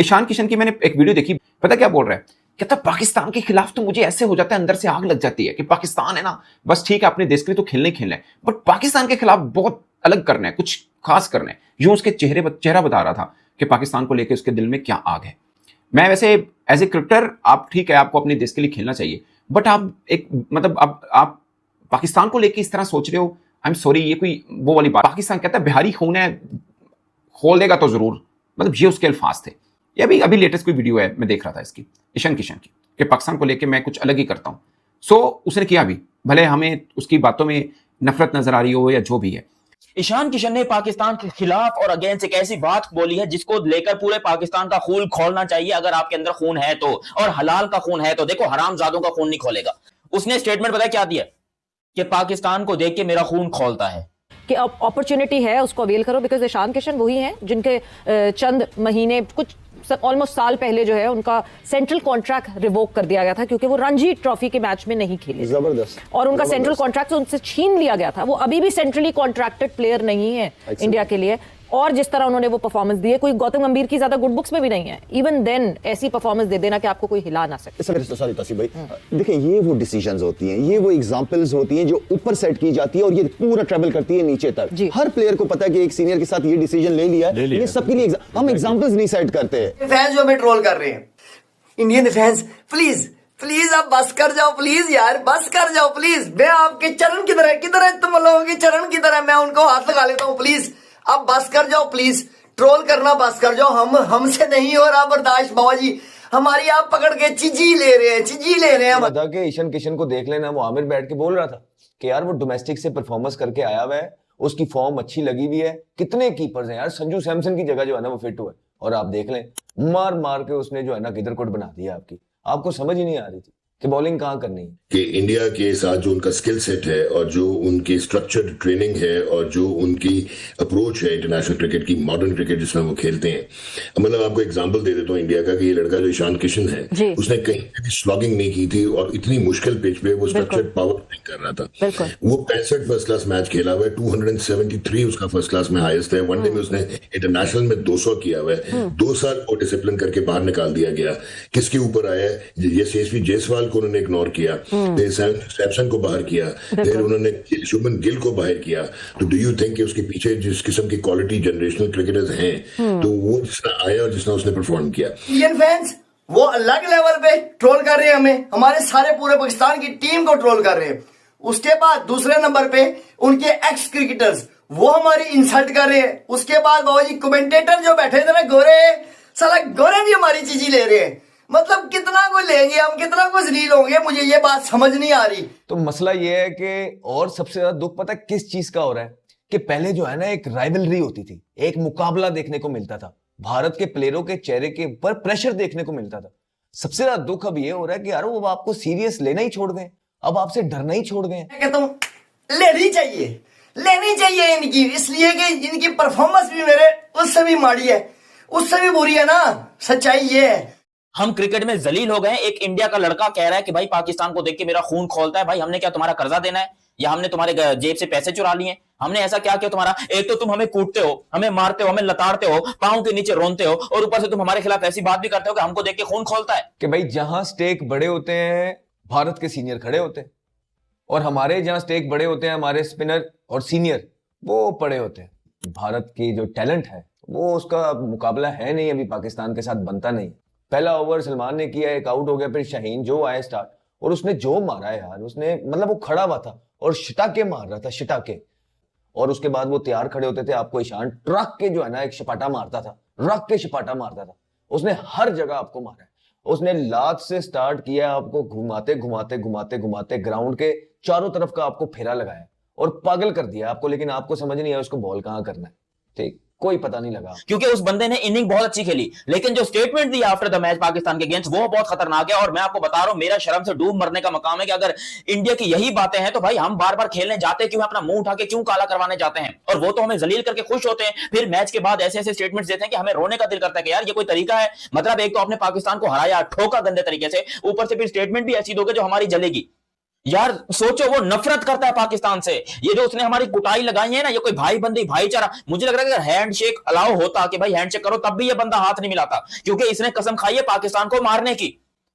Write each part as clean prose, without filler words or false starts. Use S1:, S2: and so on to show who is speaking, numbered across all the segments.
S1: ईशान किशन की मैंने एक वीडियो देखी, पता क्या बोल रहा है, कहता पाकिस्तान के खिलाफ तो मुझे ऐसे हो जाता है, अंदर से आग लग जाती है कि पाकिस्तान है ना, बस ठीक है अपने देश के लिए तो खेलना ही खेलना है, बट पाकिस्तान के खिलाफ बहुत अलग करना है, कुछ खास करना है। यूं उसके चेहरा बता रहा था कि पाकिस्तान को लेकर उसके दिल में क्या आग है। मैं वैसे एज ए क्रिकेटर, आप ठीक है आपको अपने देश के लिए खेलना चाहिए, बट आप एक मतलब आप पाकिस्तान को लेकर इस तरह सोच रहे हो, आई एम सॉरी, ये कोई वो वाली बात। पाकिस्तान कहता है बिहारी खून है, खोल देगा तो जरूर, मतलब ये उसके अल्फाज थे। ये अभी लेटेस्ट कोई वीडियो है, मैं देख रहा था इसकी, ईशान किशन की, कि पाकिस्तान को लेकर मैं कुछ अलग ही करता हूं। सो उसने किया भी, भले हमें उसकी बातों में नफरत नजर आ रही हो या जो भी है।
S2: ईशान किशन ने पाकिस्तान के खिलाफ और अगेंस्ट एक ऐसी बात बोली है जिसको लेकर पूरे पाकिस्तान का खून खोलना चाहिए, अगर आपके अंदर खून है तो, और हलाल का खून है तो। देखो, हरामजादों का खून नहीं खोलेगा। उसने स्टेटमेंट पता क्या दिया कि पाकिस्तान को देख के मेरा खून खोलता है,
S3: कि अपॉर्चुनिटी है उसको अवेल करो, बिकॉज ईशान किशन वही हैं जिनके चंद महीने, कुछ ऑलमोस्ट साल पहले जो है उनका सेंट्रल कॉन्ट्रैक्ट रिवोक कर दिया गया था क्योंकि वो रणजी ट्रॉफी के मैच में नहीं खेले।
S4: जबरदस्त।
S3: और उनका सेंट्रल कॉन्ट्रैक्ट उनसे छीन लिया गया था। वो अभी भी सेंट्रली कॉन्ट्रैक्टेड प्लेयर नहीं है इंडिया के लिए। और जिस तरह उन्होंने वो परफॉर्मेंस दी है, कोई गौतम गंभीर की ज्यादा गुड बुक्स में भी नहीं है। इवन देन ऐसी परफॉर्मेंस दे देना कि आपको कोई हिला ना सके।
S4: सॉरी तासीफ भाई, देखिए ये वो डिसीजंस होती हैं, ये वो एग्जांपल्स होती हैं जो ऊपर सेट की जाती है और ये पूरा ट्रैवल करती है नीचे तक। हर प्लेयर को पता है कि एक सीनियर के साथ ये डिसीजन ले लिया है, ये सबके लिए हम एग्जांपल्स नहीं सेट करते हैं।
S5: फैंस जो हमें ट्रोल कर रहे हैं, इंडियन फैंस, प्लीज प्लीज आप बस कर जाओ, प्लीज यार बस कर जाओ प्लीज। मैं आपके चरण किधर है तुम लोगों के चरण किधर है, मैं उनको हाथ लगा लेता हूँ, प्लीज आप बस कर जाओ, प्लीज ट्रोल करना बस कर जाओ। हमसे नहीं हो रहा बर्दाश्त बाबा जी, हमारी आप पकड़ के चिजी ले रहे हैं।
S4: बता के ईशान किशन को देख लेना, वो आमिर बैठ के बोल रहा था कि यार वो डोमेस्टिक से परफॉर्मेंस करके आया हुआ है, उसकी फॉर्म अच्छी लगी हुई है। कितने कीपर्स हैं यार, संजू सैमसन की जगह जो है ना वो फिट हुआ है, और आप देख लें मार के उसने जो है ना किधर कोट बना दिया। आपको समझ ही नहीं आ रही थी कि बॉलिंग कहाँ करनी है।
S6: कि इंडिया के साथ जो उनका स्किल सेट है और जो उनकी स्ट्रक्चर्ड ट्रेनिंग है और जो उनकी अप्रोच है इंटरनेशनल क्रिकेट की, मॉडर्न क्रिकेट जिसमें वो खेलते हैं, मतलब आपको एग्जांपल दे देता हूँ इंडिया का कि ये लड़का जो ईशान किशन है, उसने कहीं भी स्लॉगिंग नहीं की थी और इतनी मुश्किल पिच पे वो स्ट्रक्चर्ड पावर नहीं कर रहा था। वो 65 फर्स्ट क्लास मैच खेला हुआ है, 273 उसका फर्स्ट क्लास में हाईएस्ट है। वनडे में उसने इंटरनेशनल में 200 किया हुआ है। 2 साल को डिसिप्लिन करके बाहर निकाल दिया गया। किसके ऊपर आया है? यशस्वी जायसवाल को उन्होंने इग्नोर किया, फिर सैमसन को बाहर किया, फिर उन्होंने शुभमन गिल को बाहर किया। तो डू यू थिंक कि उसके पीछे जिस किस्म की क्वालिटी जनरेशनल क्रिकेटर्स हैं, तो वो जिसने आया और जिसने उसने परफॉर्म किया।
S5: इंडियन फैंस वो अलग लेवल पे ट्रोल कर रहे हैं हमें, हमारे सारे पूरे पाकिस्तान की टीम को ट्रोल कर रहे हैं। उसके बाद दूसरे नंबर पे उनके एक्स क्रिकेटर्स वो हमारी इंसल्ट कर रहे हैं। उसके बाद बाबा जी कमेंटेटर जो बैठे थे ना गोरे, साला गोरे भी हमारी चीजी ले रहे हैं। मतलब कितना को लेंगे हम, कितना को जलील होंगे, मुझे ये बात समझ नहीं आ रही।
S4: तो मसला ये है कि और सबसे ज्यादा दुख पता है किस चीज का हो रहा है कि पहले जो है ना एक राइवलरी होती थी, एक मुकाबला देखने को मिलता था, भारत के प्लेयरों के चेहरे के ऊपर प्रेशर देखने को मिलता था। सबसे ज्यादा दुख अब ये हो रहा है कि यार वो आपको सीरियस लेना ही छोड़ गए, अब आपसे डरना ही छोड़ गए।
S5: कहता हूँ लेनी चाहिए इनकी, इसलिए कि इनकी परफॉर्मेंस भी मेरे उससे भी माड़ी है, उससे भी बुरी है ना, सच्चाई ये है।
S2: हम क्रिकेट में जलील हो गए। एक इंडिया का लड़का कह रहा है कि भाई पाकिस्तान को देख के मेरा खून खोलता है। भाई हमने क्या तुम्हारा कर्जा देना है, या हमने तुम्हारे जेब से पैसे चुरा लिए? हमने ऐसा क्या किया तुम्हारा? एक तो तुम हमें कूटते हो, हमें मारते हो, हमें लताड़ते हो, पांव के नीचे रोनते हो, और ऊपर से तुम हमारे खिलाफ ऐसी बात भी करते हो कि हमको देख के खून खोलता है।
S4: कि भाई जहां स्टेक बड़े होते हैं भारत के सीनियर खड़े होते हैं, और हमारे जहां स्टेक बड़े होते हैं हमारे स्पिनर और सीनियर वो पड़े होते हैं। भारत की जो टैलेंट है वो उसका मुकाबला है नहीं, अभी पाकिस्तान के साथ बनता नहीं। पहला ओवर सलमान ने किया, एक आउट हो गया, फिर शाहीन जो आए स्टार्ट, और उसने जो मारा है यार, उसने मतलब वो खड़ा हुआ था और शिटाके मार रहा था, शिटाके। और उसके बाद वो तैयार खड़े होते थे, आपको ईशान ट्रक के जो है ना एक छपाटा मारता था, रख के छपाटा मारता था। उसने हर जगह आपको मारा है। उसने लात से स्टार्ट किया, आपको घुमाते ग्राउंड के चारों तरफ का आपको फेरा लगाया और पागल कर दिया आपको, लेकिन आपको समझ नहीं आया उसको बॉल कहां करना है। ठीक, कोई पता नहीं लगा,
S2: क्योंकि उस बंदे ने इनिंग बहुत अच्छी खेली, लेकिन जो स्टेटमेंट दिया आफ्टर द मैच पाकिस्तान के अगेंस्ट वो बहुत खतरनाक है। और मैं आपको बता रहा हूं, मेरा शर्म से डूब मरने का मकाम है कि अगर इंडिया की यही बातें हैं तो भाई हम बार बार खेलने जाते क्यों, अपना मुंह उठा के क्यों काला करवाने जाते हैं? और वो तो हमें जलील करके खुश होते हैं, फिर मैच के बाद ऐसे ऐसे स्टेटमेंट्स देते हैं कि हमें रोने का दिल करता है कि यार ये कोई तरीका है? मतलब एक तो आपने पाकिस्तान को हराया, ठोका गंदे तरीके से, ऊपर से फिर स्टेटमेंट भी ऐसी दोगे जो हमारी जलेगी। यार सोचो, वो नफरत करता है पाकिस्तान से। ये जो उसने हमारी कुटाई लगाई है ना, ये कोई भाई बंदी भाईचारा, मुझे लग रहा है कि अगर हैंडशेक अलाउ होता कि भाई हैंडशेक करो, तब भी ये बंदा हाथ नहीं मिलाता, क्योंकि इसने कसम खाई है पाकिस्तान को मारने की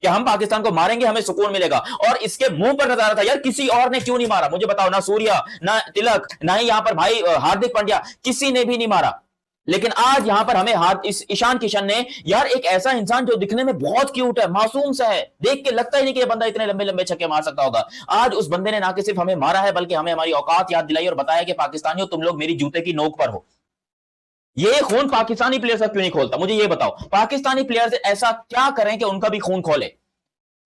S2: कि हम पाकिस्तान को मारेंगे, हमें सुकून मिलेगा। और इसके मुंह पर नजारा था यार, किसी और ने क्यों नहीं मारा मुझे बताओ, ना सूर्या, ना तिलक, ना ही यहां पर भाई हार्दिक पांड्या, किसी ने भी नहीं मारा। लेकिन आज यहां पर हमें इस ईशान किशन ने, यार एक ऐसा इंसान जो दिखने में बहुत क्यूट है, मासूम सा है, देख के लगता ही नहीं कि ये बंदा इतने लंबे लंबे छक्के मार सकता होगा, आज उस बंदे ने ना कि सिर्फ हमें मारा है, बल्कि हमें हमारी औकात याद दिलाई और बताया कि पाकिस्तानियों तुम लोग मेरी जूते की नोक पर हो। ये खून पाकिस्तानी प्लेयर का क्यों नहीं खोलता, मुझे ये बताओ। पाकिस्तानी प्लेयर ऐसा क्या करें कि उनका भी खून खोले?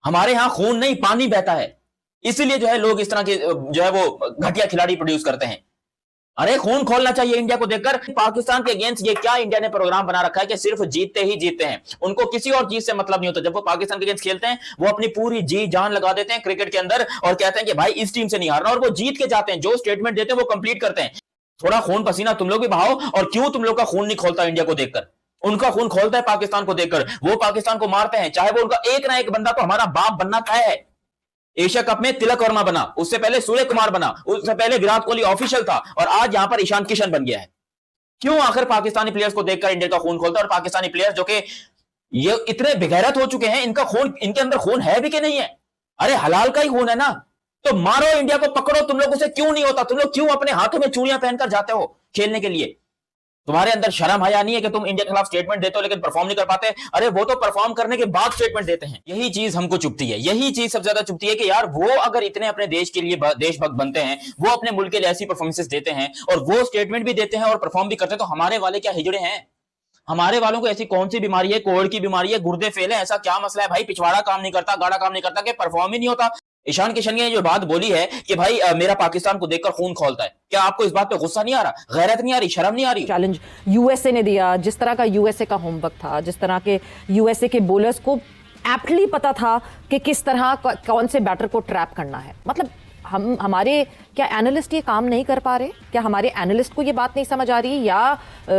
S2: हमारे यहां खून नहीं, पानी बहता है, इसीलिए जो है लोग इस तरह के जो है वो घटिया खिलाड़ी प्रोड्यूस करते हैं। अरे खून खोलना चाहिए इंडिया को देखकर। पाकिस्तान के अगेंस्ट ये क्या इंडिया ने प्रोग्राम बना रखा है कि सिर्फ जीतते ही जीतते हैं, उनको किसी और चीज से मतलब नहीं होता। जब वो पाकिस्तान के अगेंस्ट खेलते हैं, वो अपनी पूरी जी जान लगा देते हैं क्रिकेट के अंदर और कहते हैं कि भाई इस टीम से नहीं हारना, और वो जीत के जाते हैं, जो स्टेटमेंट देते हैं वो कंप्लीट करते हैं। थोड़ा खून पसीना तुम लोग भी बहाओ। और क्यों तुम लोग का खून नहीं खोलता इंडिया को देखकर? उनका खून खोलता है पाकिस्तान को देखकर, वो पाकिस्तान को मारते हैं, चाहे वो उनका एक ना एक बंदा तो हमारा बाप बनना तय है। एशिया कप में तिलक वर्मा बना, उससे पहले सूर्य कुमार बना, उससे पहले विराट कोहली ऑफिशियल था, और आज यहां पर ईशान किशन बन गया है। क्यों आखिर पाकिस्तानी प्लेयर्स को देखकर इंडिया का खून खोलता है? और पाकिस्तानी प्लेयर्स जो कि ये इतने बेगैरत हो चुके हैं, इनका खून, इनके अंदर खून है भी कि नहीं है? अरे हलाल का ही खून है ना, तो मारो इंडिया को, पकड़ो। तुम लोगों से क्यों नहीं होता? तुम लोग क्यों अपने हाथों में चूड़ियां पहनकर जाते हो खेलने के लिए? तुम्हारे अंदर शर्म हया नहीं है कि तुम इंडिया के खिलाफ स्टेटमेंट देते हो लेकिन परफॉर्म नहीं कर पाते? अरे वो तो परफॉर्म करने के बाद स्टेटमेंट देते हैं। यही चीज हमको चुभती है, यही चीज सबसे ज्यादा चुभती है कि यार वो अगर इतने अपने देश के लिए देशभक्त बनते हैं, वो अपने मुल्क के लिए ऐसी परफॉर्मेंसेस देते हैं और वो स्टेटमेंट भी देते हैं और परफॉर्म भी करते हैं, तो हमारे वाले क्या हिजड़े हैं? हमारे वालों को ऐसी कौन सी बीमारी है, कोविड की बीमारी है, गुर्दे फेल है, ऐसा क्या मसला है भाई? पिछवाड़ा काम नहीं करता, गाड़ा काम नहीं करता, कि परफॉर्म ही नहीं होता? ईशान किशन ने जो बात बोली है कि भाई मेरा पाकिस्तान को देखकर खून खोलता है, क्या आपको इस बात पे गुस्सा नहीं आ रहा, गैरत नहीं आ रही, शर्म नहीं आ रही?
S3: चैलेंज यूएसए ने दिया, जिस तरह का यूएसए का होमवर्क था, जिस तरह के यूएसए के बॉलर्स को एप्टली पता था कि किस तरह कौन से बैटर को ट्रैप करना है। मतलब हमारे क्या एनालिस्ट ये काम नहीं कर पा रहे? क्या हमारे एनालिस्ट को ये बात नहीं समझ आ रही, या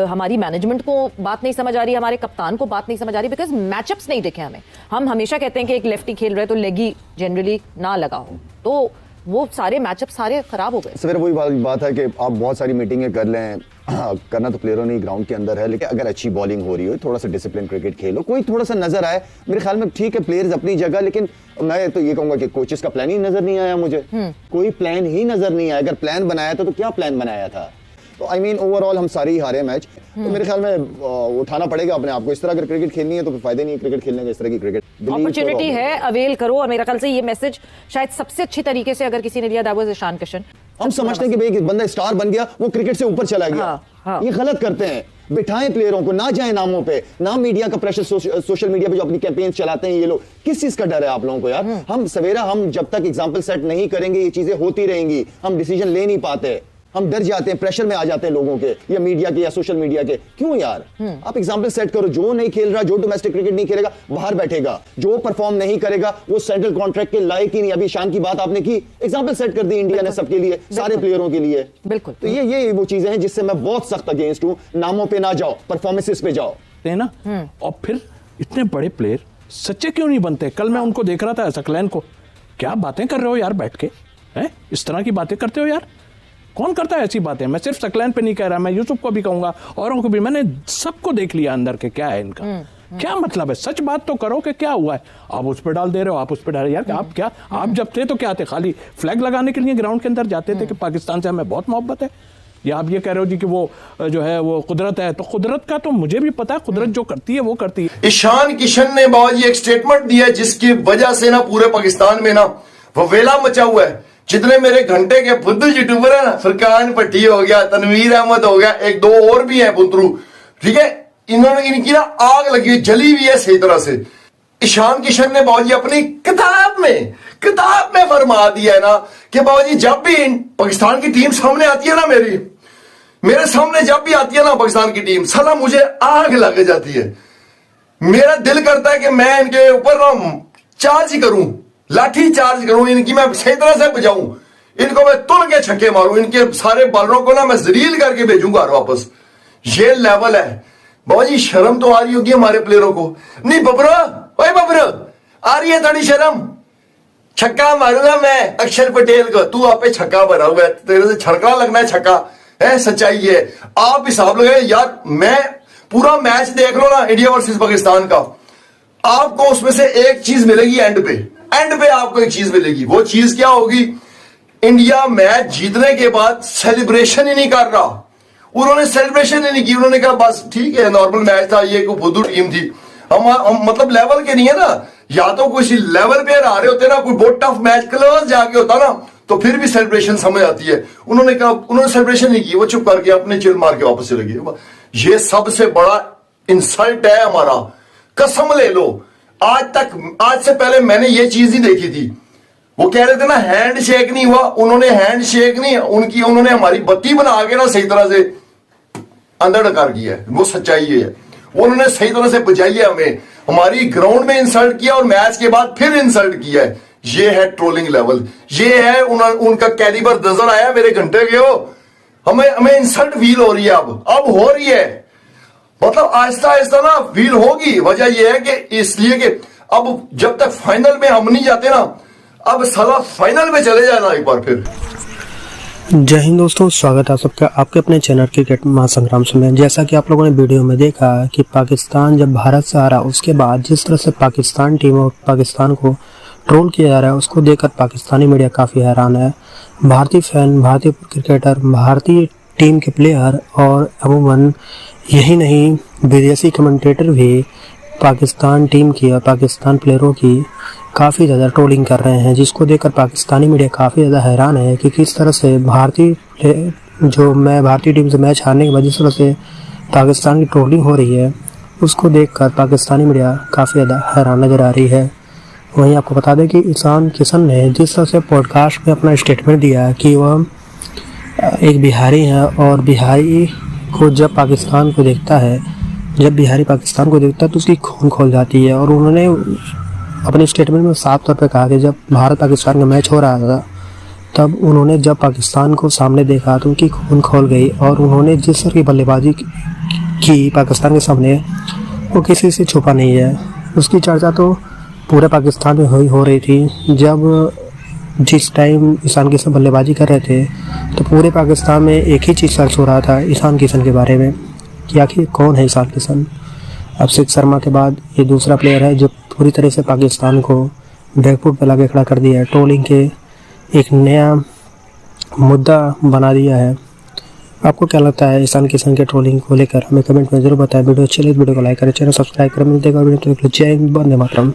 S3: हमारी मैनेजमेंट को बात नहीं समझ आ रही, हमारे कप्तान को बात नहीं समझ आ रही? बिकॉज मैचअप्स नहीं देखे हमें। हम हमेशा कहते हैं कि एक लेफ्टी खेल रहे तो लेगी जनरली ना लगा हो, तो वो सारे मैचअप सारे खराब हो गए।
S7: सर वही बात है कि आप बहुत सारी मीटिंगें कर लें, करना तो प्लेयरों ने ग्राउंड के अंदर है, लेकिन अगर अच्छी बॉलिंग हो रही हो, थोड़ा सा डिसिप्लिन क्रिकेट खेलो, कोई थोड़ा सा नजर आए, मेरे ख्याल में ठीक है, प्लेयर्स अपनी जगह। लेकिन मैं तो ये कहूंगा कि कोचेस का प्लान ही नजर नहीं आया मुझे, कोई प्लान ही नजर नहीं आया। अगर प्लान बनाया था तो क्या प्लान बनाया था? तो आई मीन ओवरऑल हम सारे ही हारे मैच, तो मेरे ख्याल में उठाना पड़ेगा अपने आप को। इस तरह अगर क्रिकेट खेलनी है तो फायदे नहीं है क्रिकेट खेलने का, इस तरह की क्रिकेट
S3: अपॉर्चुनिटी है, अवेल करो। और मेरे ख्याल से ये मैसेज शायद सबसे अच्छी तरीके से अगर किसी ने दिया, दैट वाज ईशान किशन।
S7: हम समझते हैं कि भाई एक बंदा स्टार बन गया, वो क्रिकेट से ऊपर चला गया।
S3: हाँ।
S7: ये गलत करते हैं। बिठाएं प्लेयरों को, ना जाए नामों पे, ना मीडिया का प्रेशर, सोशल मीडिया पे जो अपनी कैंपेन चलाते हैं ये लोग। किस चीज का डर है आप लोगों को यार? हम सवेरा, हम जब तक एग्जांपल सेट नहीं करेंगे ये चीजें होती रहेंगी, हम डिसीजन ले नहीं पाते, हम डर जाते हैं, प्रेशर में आ जाते हैं लोगों के, या मीडिया के, या सोशल मीडिया के। क्यों यार? आप एग्जांपल सेट करो। जो नहीं खेल रहा, जो डोमेस्टिक क्रिकेट नहीं खेलेगा, बाहर बैठेगा। जो परफॉर्म नहीं करेगा वो सेंट्रल कॉन्ट्रैक्ट के लायक ही नहीं। अभी ईशान की बात आपने की, एग्जांपल सेट कर दी इंडिया ने सबके लिए, सारे प्लेयरों के लिए।
S3: बिल्कुल।
S7: तो ये वो चीजें हैं जिससे मैं बहुत सख्त अगेंस्ट हूं। नामों पे ना जाओ, परफॉर्मेंसेस पे जाओ,
S8: है ना। और फिर इतने बड़े प्लेयर सच्चे क्यों नहीं बनते? कल मैं उनको देख रहा था सकलैन को, क्या बातें कर रहे हो यार बैठ के, हैं? इस तरह की बातें करते हो यार? कौन करता है ऐसी बातें? मैं सिर्फ सकलैन पे नहीं कह रहा, मैं यूसुफ को भी कहूंगा, औरों को भी। मैंने सबको देख लिया अंदर के क्या है इनका, क्या मतलब है? सच बात तो करो कि क्या हुआ है। आप उस पर डाल दे रहे हो, आप उस पर डाल यार। आप क्या, आप जब थे तो क्या थे? खाली फ्लैग लगाने के लिए ग्राउंड के अंदर जाते थे कि पाकिस्तान से हमें बहुत मोहब्बत है? या आप ये कह रहे हो जी कि वो जो है वो कुदरत है? तो कुदरत का तो मुझे भी पता है, कुदरत जो करती है वो करती है।
S5: ईशान किशन ने बाबा एक स्टेटमेंट दिया जिसकी वजह से ना पूरे पाकिस्तान में ना ववेला मचा हुआ है। जितने मेरे घंटे के बुद्धू यूट्यूबर है ना, फरकान भट्टी हो गया, तनवीर अहमद हो गया, एक दो और भी है बुंदरू, ठीक है, इन्होंने, इनकी ना आग लगी, जली हुई है सही तरह से। ईशान किशन ने बाबूजी अपनी किताब में फरमा दिया है ना कि बाबूजी जब भी पाकिस्तान की टीम सामने आती है ना, मेरे सामने जब भी आती है ना पाकिस्तान की टीम, साला मुझे आग लग जाती है। मेरा दिल करता है कि मैं इनके ऊपर ना चार्ज ही करूं, लाठी चार्ज करूं, इनकी मैं सही तरह से बजाऊं, इनको मैं तुल के छक्के मारूं, इनके सारे बॉलरों को ना मैं जलील करके भेजूंगा वापस। ये लेवल है बाबूजी। शर्म तो आ रही होगी हमारे प्लेयरों को। नहीं बबरा, ओए बबरा, आ रही है थोड़ी शर्म? छक्का मारूंगा मैं अक्षर पटेल को, तू आप पे छक्का भरा हुआ है, तेरे से छड़का लगना है छक्का है, सच्चाई है। आप हिसाब लगाए यार, मैं पूरा मैच देख लो ना इंडिया वर्सेस पाकिस्तान का, आपको उसमें से एक चीज मिलेगी एंड पे आपको एक चीज मिलेगी। वो चीज क्या होगी? इंडिया मैच जीतने के बाद सेलिब्रेशन ही नहीं कर रहा। उन्होंने सेलिब्रेशन ही नहीं की, उन्होंने कहा बस ठीक है नॉर्मल मैच था, ये कोई बुद्धू टीम थी, हम मतलब लेवल के नहीं है ना। या तो किसी लेवल पे आ रहे होते ना, कोई बहुत टफ मैच क्लोज जाके होता ना, तो फिर भी सेलिब्रेशन समझ आती है। उन्होंने कहा, उन्होंने सेलिब्रेशन नहीं की, वो चुप करके अपने चिल मार के वापस चले गए। ये सबसे बड़ा इंसल्ट है हमारा, कसम ले लो। आज से पहले मैंने ये चीज ही देखी थी। वो कह रहे थे ना हैंड शेक नहीं हुआ, उन्होंने हैंड शेक नहीं उन्होंने हमारी बत्ती बना के ना सही तरह से अंदर डकार किया है। वो सच्चाई है, उन्होंने सही तरह से बचाई है हमें। हमारी ग्राउंड में इंसल्ट किया और मैच के बाद फिर इंसल्ट किया है। ये है ट्रोलिंग लेवल, ये है उनका कैलिबर नजर आया मेरे घंटे के। हो हमें इंसल्ट फील हो रही है, अब हो रही है, मतलब आहिस्ता आहिस्ता ना फील होगी। वजह यह है कि इसलिए कि अब जब तक फाइनल में हम नहीं जाते ना, अब साला फाइनल में चले जाना एक बार फिर।
S9: जय हिंद दोस्तों, स्वागत है सबका आपके अपने चैनल क्रिकेट महासंग्राम में। जैसा कि आप लोगों ने वीडियो में देखा कि पाकिस्तान जब भारत से हारा, उसके बाद जिस तरह से पाकिस्तान टीम और पाकिस्तान को ट्रोल किया जा रहा है, उसको देखकर पाकिस्तानी मीडिया काफ़ी हैरान है। भारतीय फैन, भारतीय क्रिकेटर, भारतीय टीम के प्लेयर और अमूमन यही नहीं विदेशी कमेंटेटर भी पाकिस्तान टीम की और पाकिस्तान प्लेयरों की काफ़ी ज़्यादा ट्रोलिंग कर रहे हैं, जिसको देखकर पाकिस्तानी मीडिया काफ़ी ज़्यादा हैरान है कि किस तरह से भारतीय टीम से मैच हारने के बाद जिस तरह से पाकिस्तान की ट्रोलिंग हो रही है, उसको देखकर पाकिस्तानी मीडिया काफ़ी ज़्यादा हैरान नज़र आ रही है। वहीं आपको बता दें कि ईशान किशन ने जिस तरह से पॉडकास्ट में अपना स्टेटमेंट दिया कि वह एक बिहारी है और बिहारी को जब पाकिस्तान को देखता है, जब बिहारी पाकिस्तान को देखता है तो उसकी खून खोल जाती है। और उन्होंने अपने स्टेटमेंट में साफ तौर पे कहा कि जब भारत पाकिस्तान का मैच हो रहा था, तब उन्होंने जब पाकिस्तान को सामने देखा तो उनकी खून खोल गई। और उन्होंने जिस तरह की बल्लेबाजी की पाकिस्तान के सामने, वो किसी से छुपा नहीं है। उसकी चर्चा तो पूरे पाकिस्तान में हो रही थी। जब जिस टाइम ईशान किशन बल्लेबाजी कर रहे थे, तो पूरे पाकिस्तान में एक ही चीज़ सर्च हो रहा था ईशान किशन के बारे में कि आखिर कौन है ईशान किशन। अभिषेक शर्मा के बाद ये दूसरा प्लेयर है जो पूरी तरह से पाकिस्तान को बैकफुट पे लाके खड़ा कर दिया है, ट्रोलिंग के एक नया मुद्दा बना दिया है। आपको क्या लगता है ईशान किशन के ट्रोलिंग को लेकर? हमें कमेंट में जरूर बताएं। वीडियो अच्छी लगी वीडियो को लाइक करें, चैनल सब्सक्राइब करें। मिलते हैं वीडियो, जय हिंद, वंदे मातरम।